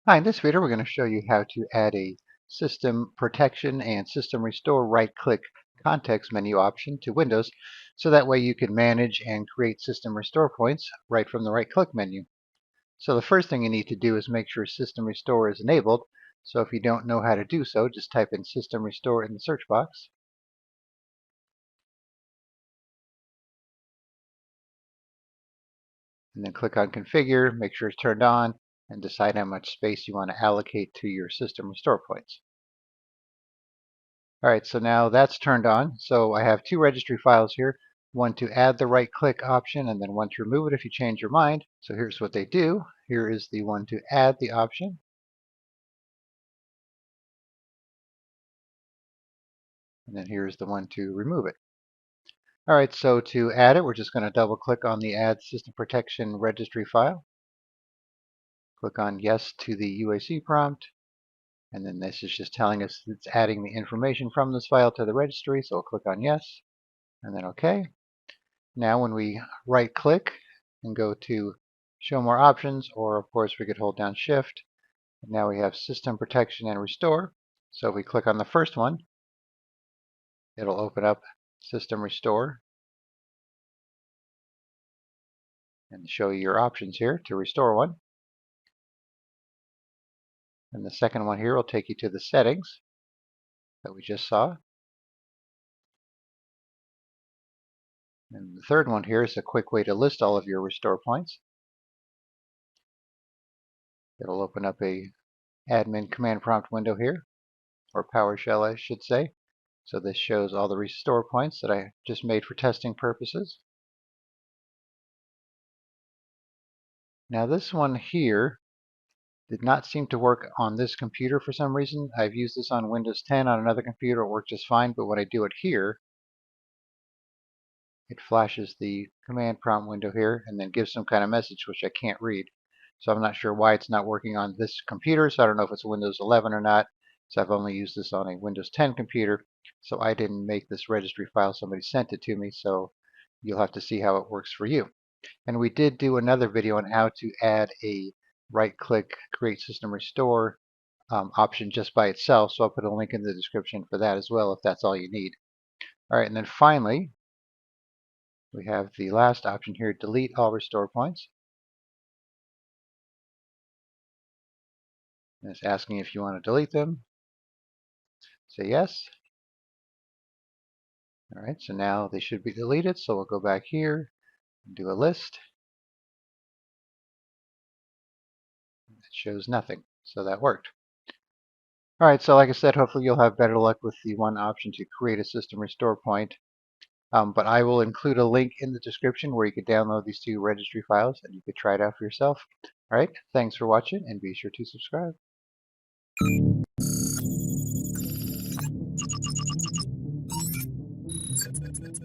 Hi, in this video we're going to show you how to add a system protection and system restore right-click context menu option to Windows, so that way you can manage and create system restore points right from the right-click menu. So the first thing you need to do is make sure system restore is enabled. So if you don't know how to do so, just type in system restore in the search box. And then click on configure, make sure it's turned on, and decide how much space you want to allocate to your system restore points. Alright, so now that's turned on. So I have two registry files here, one to add the right click option and then one to remove it if you change your mind. So here's what they do. Here is the one to add the option, and then here's the one to remove it. Alright, so to add it, we're just going to double click on the Add System Protection Registry file. Click on Yes to the UAC prompt, and then this is just telling us it's adding the information from this file to the registry, so we'll click on Yes, and then OK. Now when we right click and go to show more options, or of course we could hold down shift, and now we have system protection and restore. So if we click on the first one, it'll open up system restore and show you your options here to restore one. And the second one here will take you to the settings that we just saw. And the third one here is a quick way to list all of your restore points. It'll open up a admin command prompt window here, or PowerShell I should say. So this shows all the restore points that I just made for testing purposes. Now this one here did not seem to work on this computer for some reason. I've used this on Windows 10 on another computer. It worked just fine, but when I do it here, it flashes the command prompt window here and then gives some kind of message which I can't read. So I'm not sure why it's not working on this computer, so I don't know if it's Windows 11 or not. So I've only used this on a Windows 10 computer, so I didn't make this registry file. Somebody sent it to me, so you'll have to see how it works for you. And we did do another video on how to add a right-click Create System Restore option just by itself, so I'll put a link in the description for that as well if that's all you need. All right, and then finally, we have the last option here, delete all restore points. And it's asking if you want to delete them. Say yes. All right, so now they should be deleted, so we'll go back here and do a list. It shows nothing, so that worked. All right, so like I said, hopefully you'll have better luck with the one option to create a system restore point. But I will include a link in the description where you could download these two registry files and you could try it out for yourself. All right, thanks for watching and be sure to subscribe.